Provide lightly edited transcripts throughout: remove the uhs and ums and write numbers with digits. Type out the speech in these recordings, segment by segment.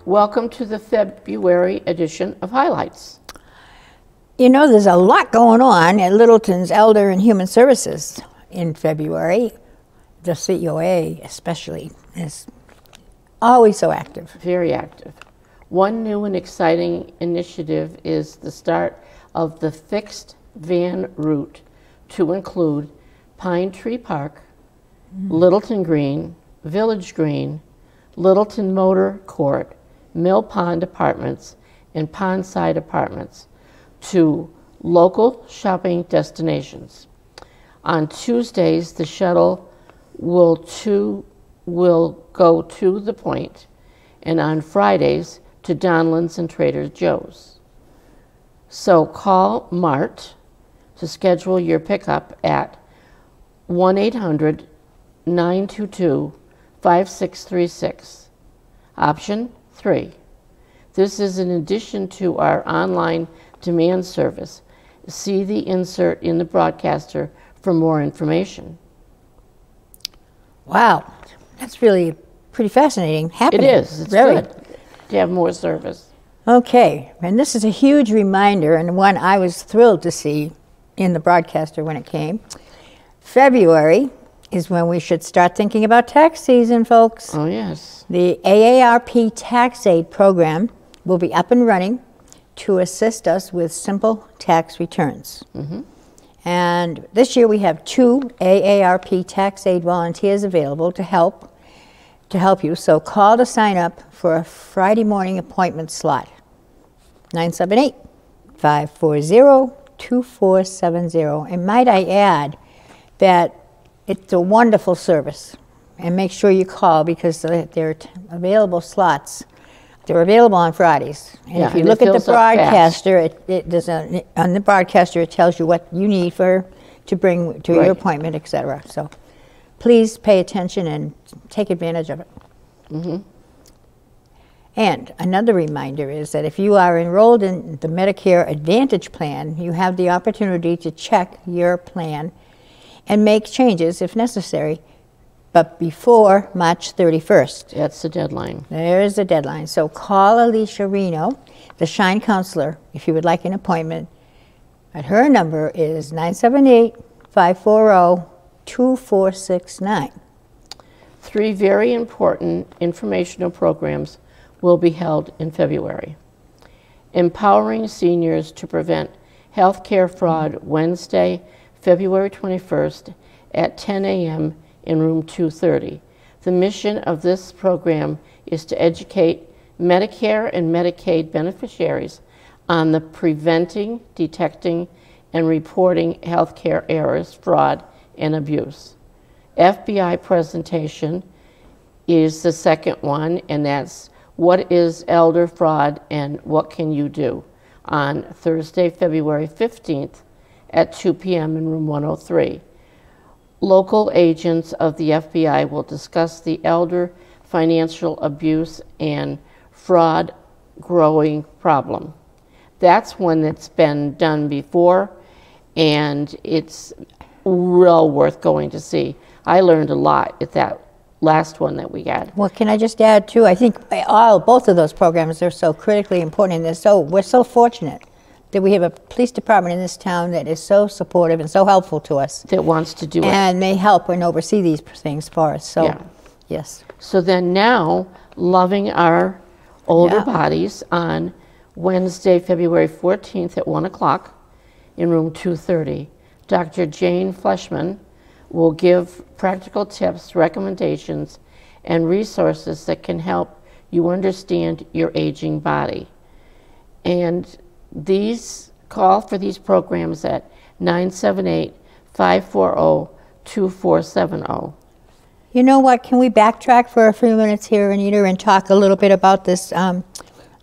Welcome to the February edition of Highlights. You know, there's a lot going on at Littleton's Elder and Human Services in February. The COA especially is always so active. Very active. One new and exciting initiative is the start of the fixed van route to include Pine Tree Park, Littleton Green, Village Green, Littleton Motor Court, Mill Pond Apartments, and Pondside Apartments to local shopping destinations. On Tuesdays, the shuttle will go to the Point, and on Fridays to Donlands and Trader Joe's. So call MART to schedule your pickup at 1-800-922-5636. Option 3. This is in addition to our online demand service. See the insert in the broadcaster for more information. Wow, that's really pretty fascinating happening. It is. It's really good to have more service. Okay, and this is a huge reminder, and one I was thrilled to see in the broadcaster when it came. February is when we should start thinking about tax season, folks. Oh, yes. The AARP Tax Aid Program will be up and running to assist us with simple tax returns. And this year we have 2 AARP Tax Aid volunteers available to help you. So call to sign up for a Friday morning appointment slot. 978-540-2470. And might I add that it's a wonderful service. And make sure you call because they're available slots. They're available on Fridays. And if you look at the broadcaster, on the broadcaster it tells you what you need to bring to your appointment, etc. So please pay attention and take advantage of it. And another reminder is that if you are enrolled in the Medicare Advantage plan, you have the opportunity to check your plan and make changes if necessary, but before March 31st. That's the deadline. There is a deadline. So call Alicia Reno, the Shine Counselor, if you would like an appointment. And her number is 978-540-2469. 3 very important informational programs will be held in February. Empowering Seniors to Prevent Healthcare Fraud, Wednesday, February 21st at 10 a.m. in room 230. The mission of this program is to educate Medicare and Medicaid beneficiaries on the preventing, detecting, and reporting healthcare errors, fraud, and abuse. FBI presentation is the second one, and that's what is elder fraud and what can you do, on Thursday, February 15th at 2 p.m. in room 103. Local agents of the FBI will discuss the elder financial abuse and fraud growing problem. That's one that's been done before, and it's real worth going to see. I learned a lot at that last one that we had. Well, can I just add too? I think both of those programs are so critically important, and we're so fortunate that we have a police department in this town that is so supportive and so helpful to us. That wants to do it. And they help and oversee these things for us. So, yes. So then now, Loving Our Older Bodies on Wednesday, February 14th at 1 o'clock in room 230. Dr. Jane Fleshman will give practical tips, recommendations, and resources that can help you understand your aging body. And call for these programs at 978-540-2470. You know what? Can we backtrack for a few minutes here, Anita, and talk a little bit about this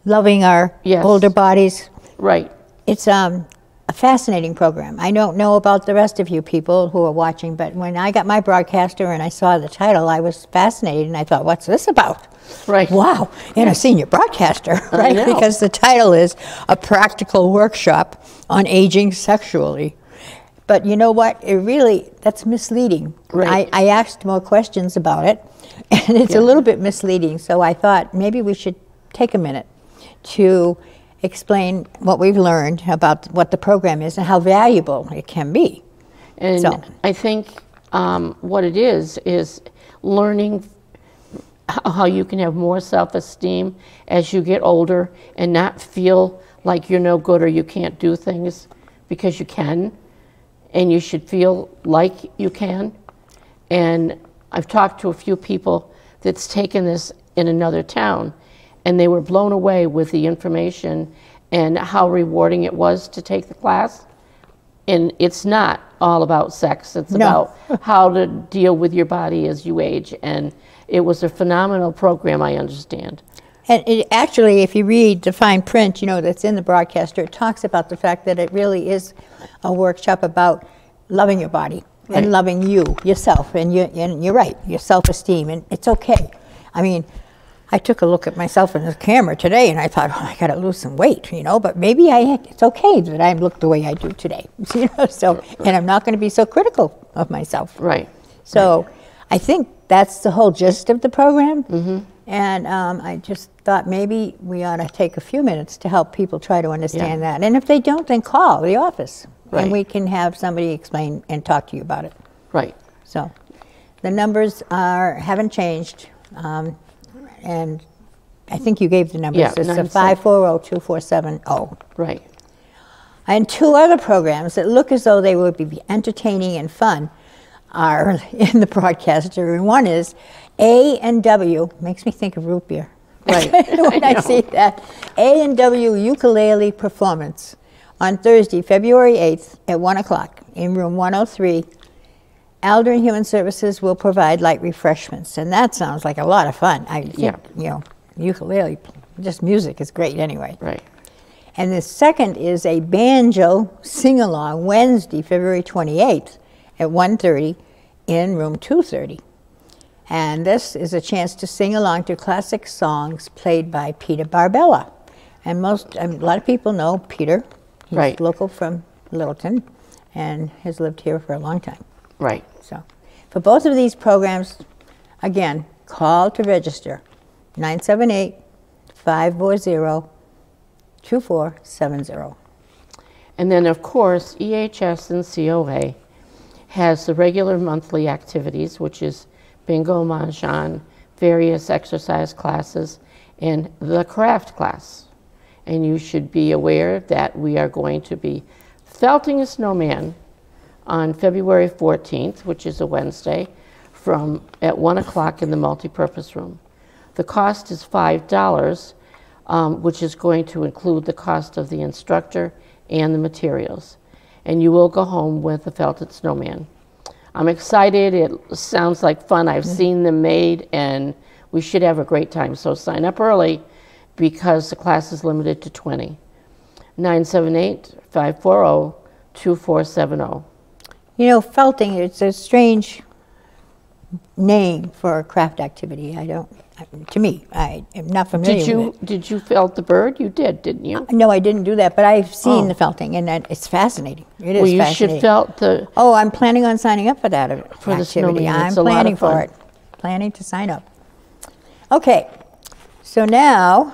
Loving Our Older Bodies? Right. It's a fascinating program. I don't know about the rest of you people who are watching, but when I got my broadcaster and I saw the title, I was fascinated, and I thought, what's this about? Right. Wow, and a senior broadcaster, right? Because the title is A Practical Workshop on Aging Sexually. But you know what? That's misleading. Right. I asked more questions about it, and it's a little bit misleading. So I thought maybe we should take a minute to explain what we've learned about what the program is and how valuable it can be. And So. I think what it is learning how you can have more self-esteem as you get older and not feel like you're no good or you can't do things, because you can, and you should feel like you can. And I've talked to a few people that's taken this in another town, and they were blown away with the information and how rewarding it was to take the class. And it's not all about sex, it's about how to deal with your body as you age. And it was a phenomenal program, I understand. And it, actually, if you read the fine print, you know, that's in the broadcaster, it talks about the fact that it really is a workshop about loving your body and loving yourself, and you're right, your self-esteem, and it's okay. I mean, I took a look at myself in the camera today, and I thought, oh, I got to lose some weight, you know. But maybe it's okay that I look the way I do today, you know. So, and I'm not going to be so critical of myself. Right. So, I think that's the whole gist of the program. And I just thought maybe we ought to take a few minutes to help people try to understand that. And if they don't, then call the office, and we can have somebody explain and talk to you about it. Right. So, the numbers haven't changed. And I think you gave the numbers. Yeah, it's a 540-2470. Right. And two other programs that look as though they would be entertaining and fun are in the broadcaster. And one is A&W, makes me think of root beer. Right. When I see that. A&W Ukulele Performance on Thursday, February 8th at 1 o'clock in room 103. Elder and Human Services will provide light refreshments, and that sounds like a lot of fun. I think, you know, ukulele, just music is great anyway. Right. And the second is a banjo sing-along Wednesday, February 28th at 1:30 in room 230. And this is a chance to sing along to classic songs played by Peter Barbella. And a lot of people know Peter. He's local from Littleton and has lived here for a long time. Right. So, for both of these programs, again, call to register, 978-540-2470. And then, of course, EHS and COA has the regular monthly activities, which is bingo, mahjong, various exercise classes, and the craft class. And you should be aware that we are going to be felting a snowman on February 14th, which is a Wednesday, at 1 o'clock in the multipurpose room. The cost is $5, which is going to include the cost of the instructor and the materials. And you will go home with a felted snowman. I'm excited. It sounds like fun. I've seen them made, and we should have a great time. So sign up early because the class is limited to 20. 978-540-2470. You know, felting, it's a strange name for a craft activity. To me, I am not familiar with it. Did you felt the bird? You did, didn't you? No, I didn't do that, but I've seen the felting, and it's fascinating. It is well, you fascinating. should felt the... Oh, I'm planning on signing up for that For the activity. snowman. I'm It's a lot of planning for fun. it. Planning to sign up. Okay, so now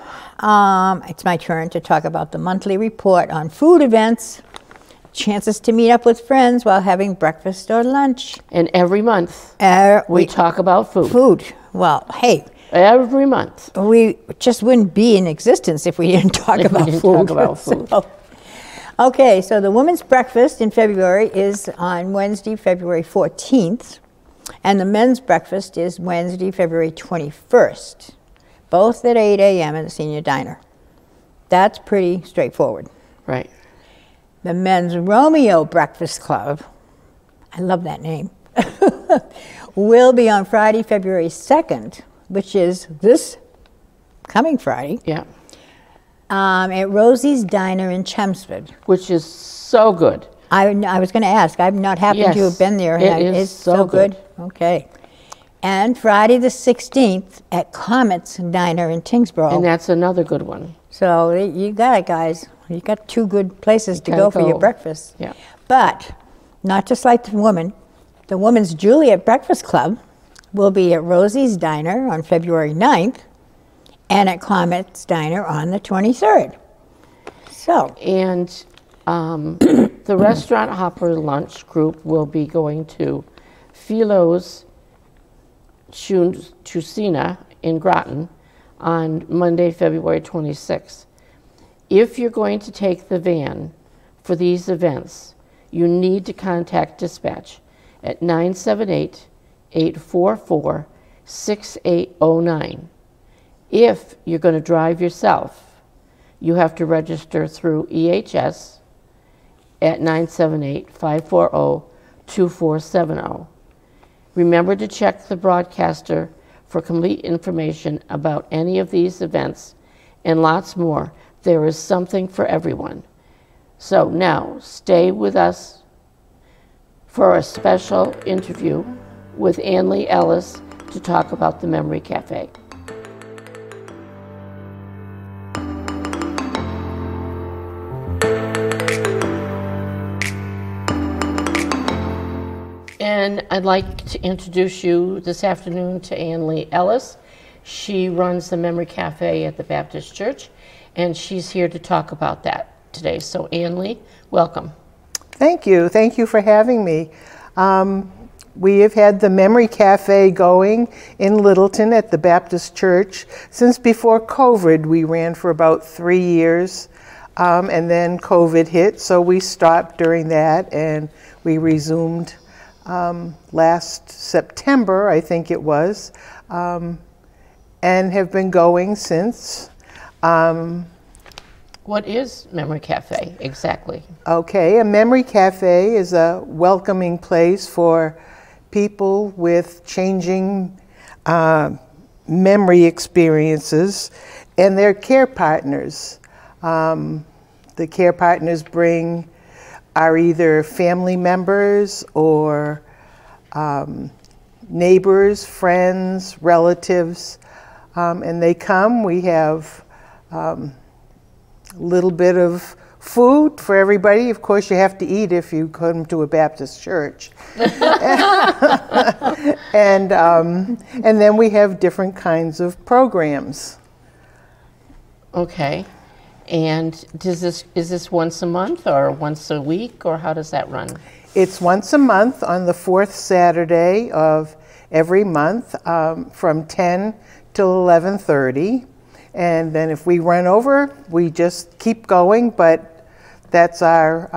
it's my turn to talk about the monthly report on food events, chances to meet up with friends while having breakfast or lunch. And every month, we talk about food. Food. Well, hey. Every month. We just wouldn't be in existence if we didn't talk about food. So, okay, so the women's breakfast in February is on Wednesday, February 14th, and the men's breakfast is Wednesday, February 21st, both at 8 a.m. in the senior diner. That's pretty straightforward. Right. The Men's Romeo Breakfast Club, I love that name, will be on Friday, February 2nd, which is this coming Friday. Yeah. At Rosie's Diner in Chelmsford. Which is so good. I was going to ask. I've not happened to have been there. It's so good. Okay. And Friday the 16th at Comet's Diner in Tingsboro. And that's another good one. So you got it, guys. You got two good places to go for your breakfast. Yeah. But not just like the Women's Juliet Breakfast Club will be at Rosie's Diner on February 9th, and at Comet's Diner on the 23rd. So, And the restaurant hopper lunch group will be going to Philo's Cucina in Groton on Monday, February 26th. If you're going to take the van for these events, you need to contact dispatch at 978-844-6809. If you're going to drive yourself, you have to register through EHS at 978-540-2470. Remember to check the broadcaster for complete information about any of these events and lots more. There is something for everyone. So now, stay with us for a special interview with Ann-Lee Ellis to talk about the Memory Cafe. And I'd like to introduce you this afternoon to Ann-Lee Ellis. She runs the Memory Cafe at the Baptist Church, and she's here to talk about that today. So Ann-Lee, welcome. Thank you. Thank you for having me. We have had the Memory Cafe going in Littleton at the Baptist Church since before COVID. We ran for about 3 years, and then COVID hit, so we stopped during that, and we resumed last September, I think it was, and have been going since. What is Memory Cafe exactly? Okay, a Memory Cafe is a welcoming place for people with changing memory experiences and their care partners. The care partners are either family members or neighbors, friends, relatives, and they come. We have a little bit of food for everybody. Of course, you have to eat if you come to a Baptist church. and then we have different kinds of programs. Okay. And is this once a month or once a week, or how does that run? It's once a month on the fourth Saturday of every month from 10 till 11:30. And then if we run over, we just keep going, but that's our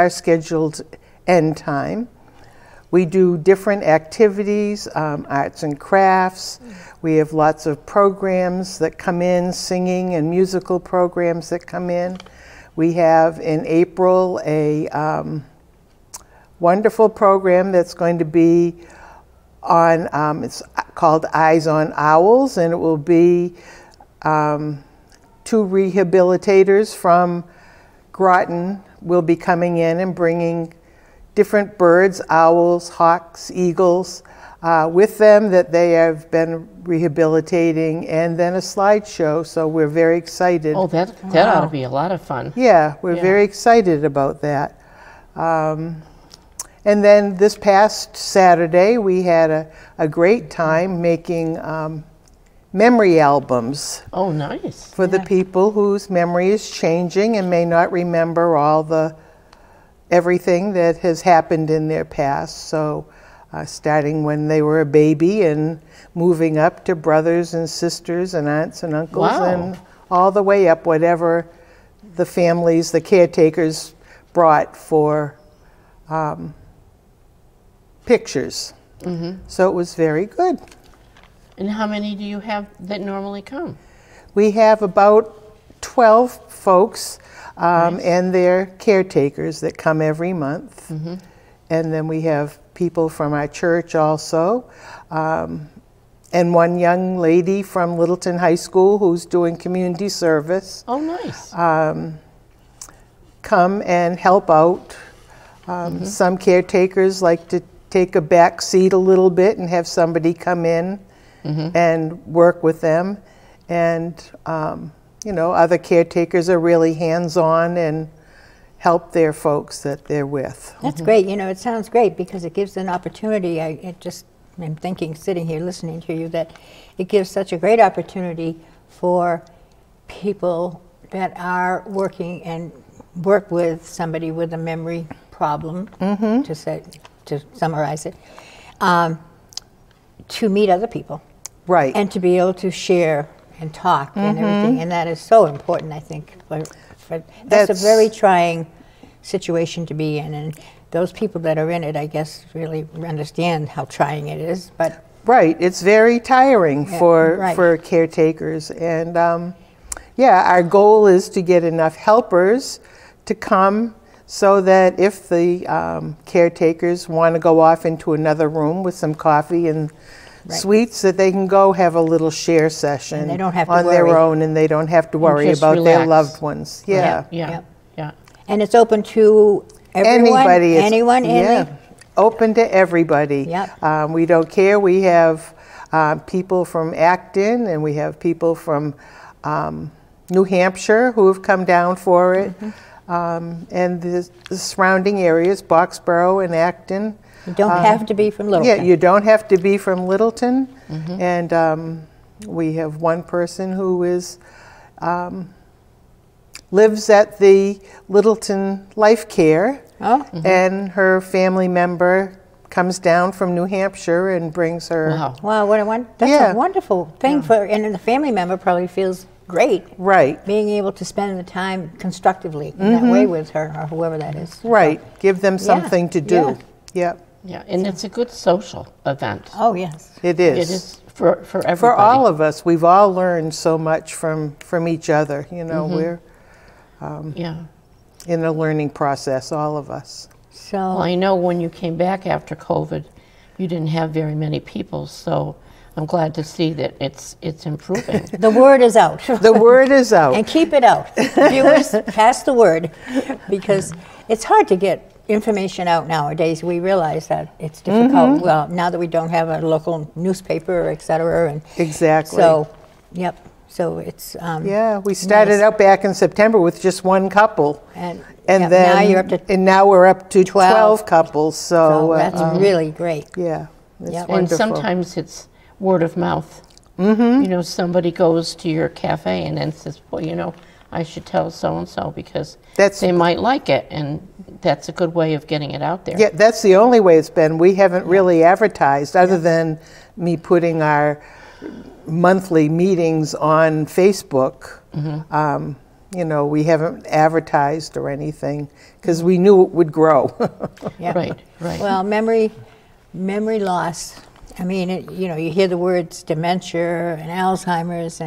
scheduled end time. We do different activities, arts and crafts. We have lots of programs that come in, singing and musical programs that come in. We have in April a wonderful program that's going to be on, it's called Eyes on Owls, and it will be 2 rehabilitators from Groton will be coming in and bringing different birds, owls, hawks, eagles, with them that they have been rehabilitating, and then a slideshow. So we're very excited. Oh, that ought to be a lot of fun. Yeah, we're very excited about that. And then this past Saturday, we had a great time making memory albums. Oh, nice. For the people whose memory is changing and may not remember everything that has happened in their past. So starting when they were a baby and moving up to brothers and sisters and aunts and uncles, and all the way up, whatever the families, the caretakers brought for pictures. So it was very good. And how many do you have that normally come? We have about 12 folks and their caretakers that come every month. And then we have people from our church also. And one young lady from Littleton High School who's doing community service. Oh, nice. Come and help out. Some caretakers like to take a back seat a little bit and have somebody come in and work with them. And, you know, other caretakers are really hands-on and help their folks that they're with. That's great. You know, it sounds great because it gives an opportunity. It just I'm thinking, sitting here listening to you, that it gives such a great opportunity for people that are working and work with somebody with a memory problem, to summarize it, to meet other people. Right. And to be able to share and talk and everything. And that is so important, I think. That's a very trying situation to be in. And those people that are in it, I guess, really understand how trying it is. But right. It's very tiring for caretakers. And yeah, our goal is to get enough helpers to come so that if the caretakers want to go off into another room with some coffee and sweets, that they can go have a little share session and they don't have to on worry. Their own, and they don't have to worry about their loved ones. Yeah. Yeah. Yeah. And it's open to everyone? Anybody. Anyone? Open to everybody. Yep. We don't care. We have people from Acton, and we have people from New Hampshire who have come down for it. And the surrounding areas, Boxborough and Acton. You don't have to be from Littleton. Yeah, you don't have to be from Littleton. And we have one person who is lives at the Littleton Life Care, and her family member comes down from New Hampshire and brings her. Wow, that's a wonderful thing for, and the family member probably feels great. Right. Being able to spend the time constructively in that way with her, or whoever that is. Right. Give them something to do. Yep. Yeah, and it's a good social event. Oh, yes. It is. It is for everybody. For all of us. We've all learned so much from each other. You know, we're in a learning process, all of us. So well, I know when you came back after COVID, you didn't have very many people, so I'm glad to see that it's improving. the word is out. The word is out. And keep it out. Viewers, pass the word, because it's hard to get information out nowadays. We realize that it's difficult. Well, now that we don't have a local newspaper, et cetera. And exactly. So, yep. So it's yeah, we started out back in September with just one couple, and then now you're up to now we're up to 12 couples. So that's really great. Yeah, it's Yep. And sometimes it's word of mouth. You know, somebody goes to your cafe and then says, well, you know, I should tell so-and-so because they might like it, and that's a good way of getting it out there. Yeah, that's the only way it's been. We haven't really advertised other than me putting our monthly meetings on Facebook. You know, we haven't advertised or anything because we knew it would grow. Right. Well, memory loss. I mean, you know, you hear the words dementia and Alzheimer's,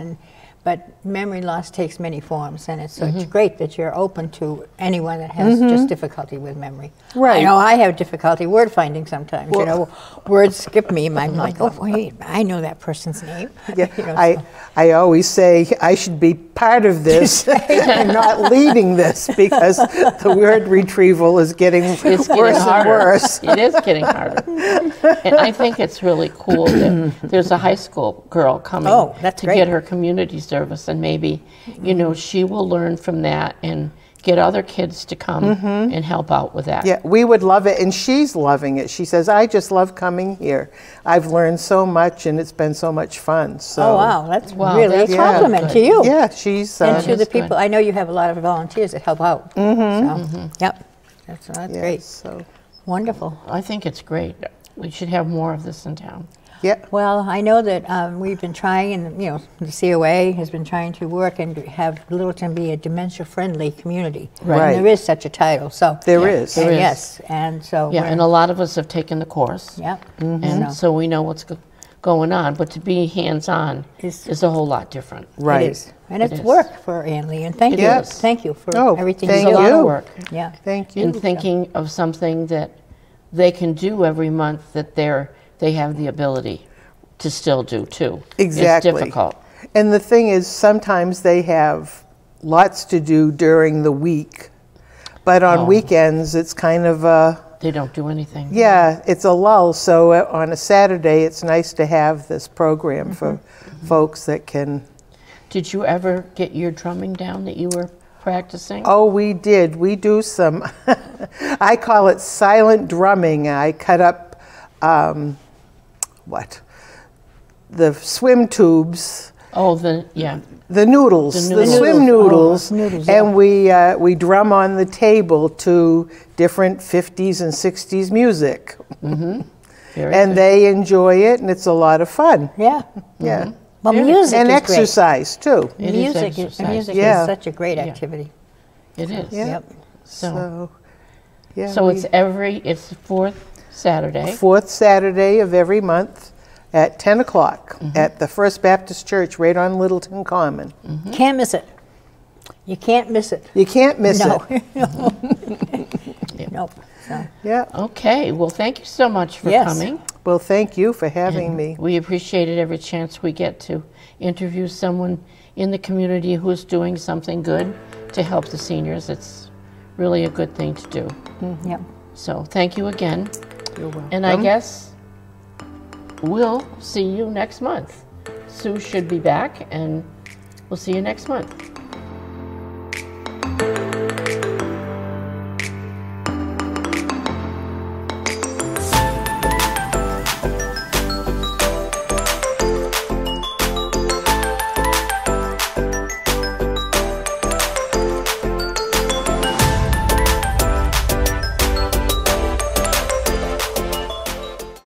but memory loss takes many forms, and it's great that you're open to anyone that has just difficulty with memory. Right. I know I have difficulty word finding sometimes. Well, you know, words skip me. I'm like, oh wait, I know that person's name. Yeah, you know, I always say I should be part of this and not leading this because the word retrieval is getting worse and worse. It is getting harder. And I think it's really cool that there's a high school girl coming to get her community service, and maybe, you know, she will learn from that and get other kids to come and help out with that. Yeah, we would love it, and she's loving it. She says, I just love coming here. I've learned so much, and it's been so much fun. So, oh, wow, that's really a compliment to you. Yeah, she's... and to the people, I know you have a lot of volunteers that help out. So, yep, that's great. So wonderful. I think it's great. We should have more of this in town. Yeah. Well, I know that we've been trying, and you know, the COA has been trying to work and have Littleton be a dementia-friendly community. Right. And there is such a title. So there is. Yes, and so yeah, and a lot of us have taken the course. Yep. And so we know what's going on. But to be hands-on is a whole lot different. Right. It is. And it's work for Ann Lee, and thank you. Is. Thank you for everything thank you do. It's a lot of work. Yeah. Thank you. And thinking of something that they can do every month that they have the ability to still do too. Exactly. It's difficult. And the thing is, sometimes they have lots to do during the week, but on weekends it's kind of a... They don't do anything. Yeah, it's a lull. So on a Saturday, it's nice to have this program for folks that can... Did you ever get your drumming down that you were practicing? Oh, we did. We do some, I call it silent drumming. I cut up the swim tubes. Oh, yeah. The noodles, the swim noodles, and we drum on the table to different 50s and 60s music. Very And good. they enjoy it, and it's a lot of fun. Yeah. Yeah. Well, music And is exercise, too. It is Music is exercise. music Yeah. is such a great activity. It is. Yeah. Yep. So, Yeah, so it's the fourth Saturday. fourth Saturday of every month at 10 o'clock at the First Baptist Church right on Littleton Common. Can't miss it. You can't miss it. You can't miss No. it. Nope. So, Yeah. Okay. Well, thank you so much for Yes. coming. Well, thank you for having me. We appreciate it every chance we get to interview someone in the community who's doing something good to help the seniors. It's really a good thing to do. yep. So thank you again. You're welcome. And I guess we'll see you next month. Sue should be back, and we'll see you next month.